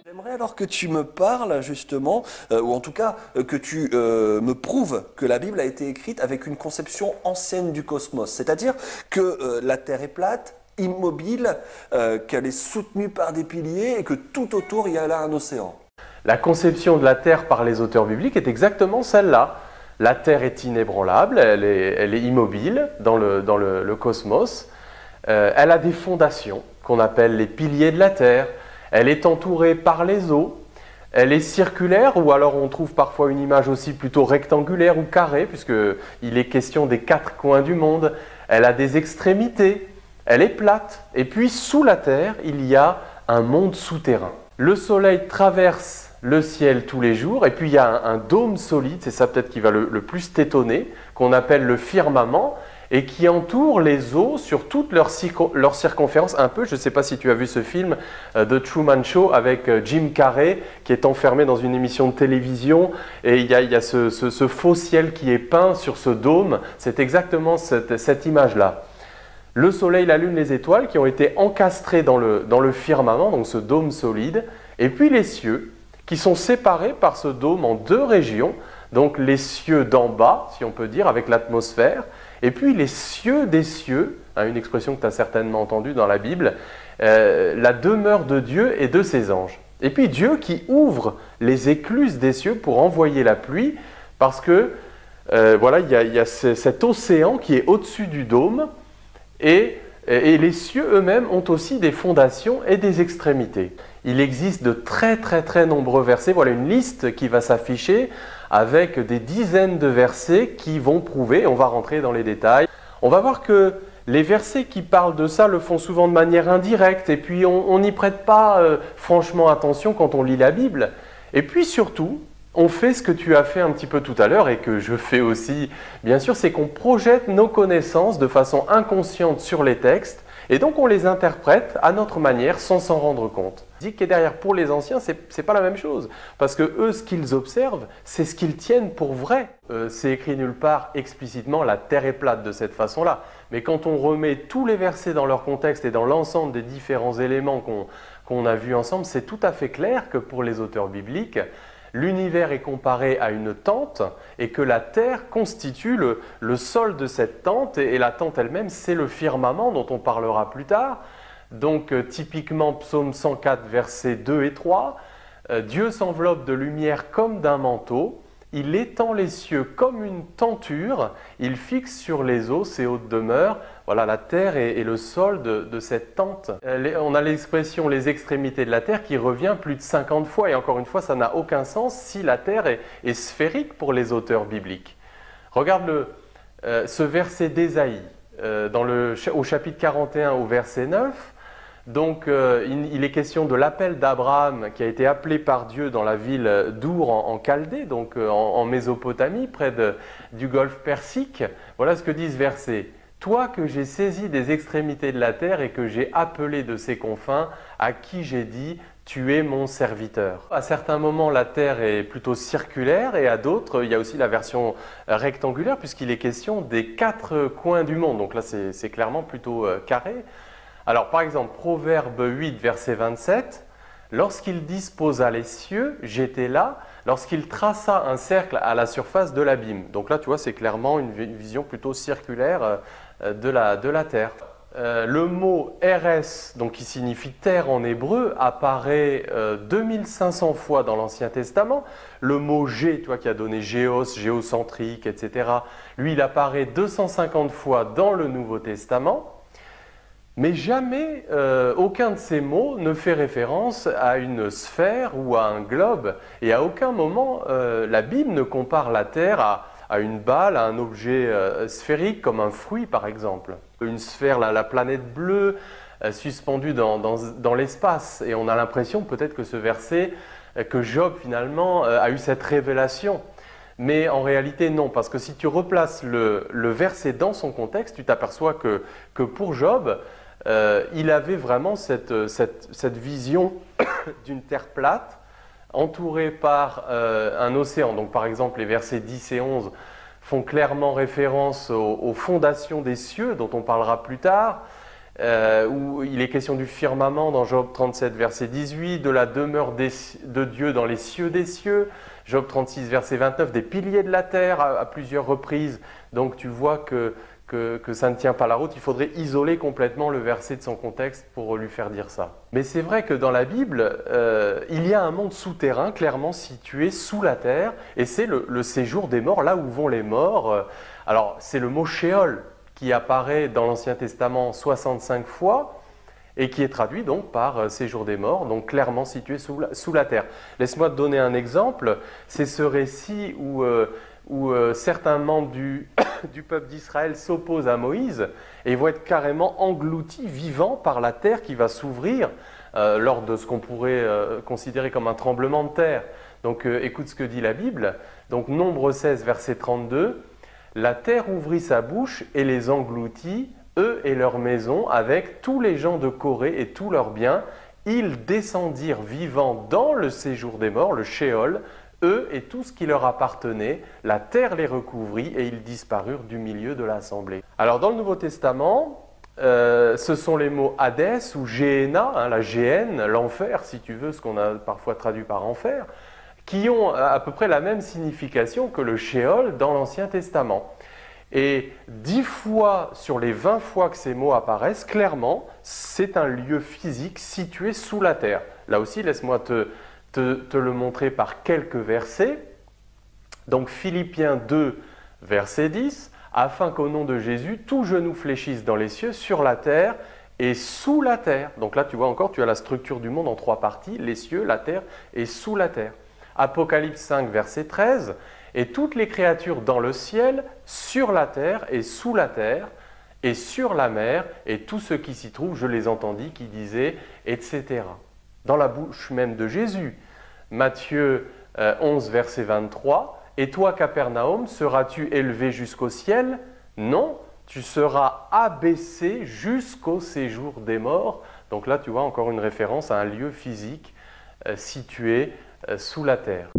J'aimerais alors que tu me parles justement, ou en tout cas que tu me prouves que la Bible a été écrite avec une conception ancienne du cosmos, c'est-à-dire que la Terre est plate, immobile, qu'elle est soutenue par des piliers et que tout autour il y a là un océan. La conception de la Terre par les auteurs bibliques est exactement celle-là. La Terre est inébranlable, elle est immobile dans le cosmos. Elle a des fondations qu'on appelle les piliers de la Terre. Elle est entourée par les eaux. Elle est circulaire, ou alors on trouve parfois une image aussi plutôt rectangulaire ou carrée, puisqu'il est question des quatre coins du monde. Elle a des extrémités. Elle est plate. Et puis sous la Terre, il y a un monde souterrain. Le Soleil traverse le ciel tous les jours, et puis il y a un dôme solide, c'est ça peut-être qui va le plus t'étonner, qu'on appelle le firmament, et qui entoure les eaux sur toute leur circonférence, un peu, je ne sais pas si tu as vu ce film de Truman Show avec Jim Carrey, qui est enfermé dans une émission de télévision, et il y a ce faux ciel qui est peint sur ce dôme, c'est exactement cette image-là. Le soleil, la lune, les étoiles qui ont été encastrés dans le firmament, donc ce dôme solide, et puis les cieux, qui sont séparés par ce dôme en deux régions, donc les cieux d'en bas, si on peut dire, avec l'atmosphère, et puis les cieux des cieux, hein, une expression que tu as certainement entendue dans la Bible, la demeure de Dieu et de ses anges. Et puis Dieu qui ouvre les écluses des cieux pour envoyer la pluie, parce que voilà, il y a cet océan qui est au-dessus du dôme, et les cieux eux-mêmes ont aussi des fondations et des extrémités. Il existe de très nombreux versets, voilà une liste qui va s'afficher avec des dizaines de versets qui vont prouver, on va rentrer dans les détails. On va voir que les versets qui parlent de ça le font souvent de manière indirecte et puis on n'y prête pas franchement attention quand on lit la Bible. Et puis surtout, on fait ce que tu as fait un petit peu tout à l'heure et que je fais aussi, bien sûr, c'est qu'on projette nos connaissances de façon inconsciente sur les textes et donc on les interprète à notre manière sans s'en rendre compte. Dit que derrière pour les anciens, c'est pas la même chose parce que eux, ce qu'ils observent, c'est ce qu'ils tiennent pour vrai. C'est écrit nulle part explicitement la terre est plate de cette façon-là. Mais quand on remet tous les versets dans leur contexte et dans l'ensemble des différents éléments qu'on a vus ensemble, c'est tout à fait clair que pour les auteurs bibliques, l'univers est comparé à une tente et que la terre constitue le sol de cette tente et la tente elle-même, c'est le firmament dont on parlera plus tard. Donc typiquement psaume 104 versets 2 et 3, Dieu s'enveloppe de lumière comme d'un manteau, il étend les cieux comme une tenture, il fixe sur les eaux ses hautes demeures. Voilà, la terre est le sol de cette tente. On a l'expression les extrémités de la terre qui revient plus de 50 fois. Et encore une fois, ça n'a aucun sens si la terre est sphérique pour les auteurs bibliques. Regarde ce verset d'Ésaïe, au chapitre 41 au verset 9. Donc, il est question de l'appel d'Abraham qui a été appelé par Dieu dans la ville d'Our en Chaldée, donc en Mésopotamie, près du golfe Persique. Voilà ce que dit ce verset. « Toi que j'ai saisi des extrémités de la terre et que j'ai appelé de ses confins, à qui j'ai dit, tu es mon serviteur. » À certains moments, la terre est plutôt circulaire et à d'autres, il y a aussi la version rectangulaire puisqu'il est question des quatre coins du monde. Donc là, c'est clairement plutôt carré. Alors par exemple, Proverbe 8, verset 27, « Lorsqu'il disposa les cieux, j'étais là, lorsqu'il traça un cercle à la surface de l'abîme. » Donc là, tu vois, c'est clairement une vision plutôt circulaire de la terre. Le mot « RS », donc qui signifie « terre » en hébreu, apparaît 2500 fois dans l'Ancien Testament. Le mot « gé », tu vois, qui a donné « géos »,« géocentrique », etc., lui, il apparaît 250 fois dans le Nouveau Testament. Mais jamais aucun de ces mots ne fait référence à une sphère ou à un globe. Et à aucun moment, la Bible ne compare la Terre à une balle, à un objet sphérique comme un fruit par exemple. Une sphère, la planète bleue, suspendue dans l'espace. Et on a l'impression peut-être que ce verset, que Job finalement a eu cette révélation. Mais en réalité non, parce que si tu replaces le verset dans son contexte, tu t'aperçois que pour Job, il avait vraiment cette vision d'une terre plate entourée par un océan. Donc par exemple les versets 10 et 11 font clairement référence aux fondations des cieux, dont on parlera plus tard, où il est question du firmament dans Job 37, verset 18, de la demeure de Dieu dans les cieux des cieux, Job 36, verset 29, des piliers de la terre à plusieurs reprises. Donc tu vois que ça ne tient pas la route, il faudrait isoler complètement le verset de son contexte pour lui faire dire ça. Mais c'est vrai que dans la Bible, il y a un monde souterrain clairement situé sous la terre, et c'est le séjour des morts, là où vont les morts. Alors c'est le mot Sheol qui apparaît dans l'Ancien Testament 65 fois, et qui est traduit donc par séjour des morts, donc clairement situé sous la terre. Laisse-moi te donner un exemple, c'est ce récit où certains membres du peuple d'Israël s'opposent à Moïse et vont être carrément engloutis, vivants par la terre qui va s'ouvrir lors de ce qu'on pourrait considérer comme un tremblement de terre. Donc écoute ce que dit la Bible. Donc Nombre 16, verset 32, « La terre ouvrit sa bouche et les engloutit, eux et leurs maisons, avec tous les gens de Corée et tous leurs biens. Ils descendirent vivants dans le séjour des morts, le Sheol, eux et tout ce qui leur appartenait, la terre les recouvrit et ils disparurent du milieu de l'assemblée. » Alors dans le Nouveau Testament, ce sont les mots Hadès ou Géhéna, la géhenne, l'enfer si tu veux, ce qu'on a parfois traduit par enfer, qui ont à peu près la même signification que le Sheol dans l'Ancien Testament. Et 10 fois sur les 20 fois que ces mots apparaissent, clairement, c'est un lieu physique situé sous la terre. Là aussi, laisse-moi te le montrer par quelques versets. Donc Philippiens 2, verset 10, « Afin qu'au nom de Jésus, tout genou fléchisse dans les cieux, sur la terre et sous la terre. » Donc là, tu vois encore, tu as la structure du monde en 3 parties, les cieux, la terre et sous la terre. Apocalypse 5, verset 13, « Et toutes les créatures dans le ciel, sur la terre et sous la terre, et sur la mer, et tous ceux qui s'y trouvent, je les entendis, qui disaient, etc. » Dans la bouche même de Jésus. Matthieu 11, verset 23, « Et toi, Capernaum, seras-tu élevé jusqu'au ciel? Non, tu seras abaissé jusqu'au séjour des morts. » Donc là, tu vois encore une référence à un lieu physique situé sous la terre.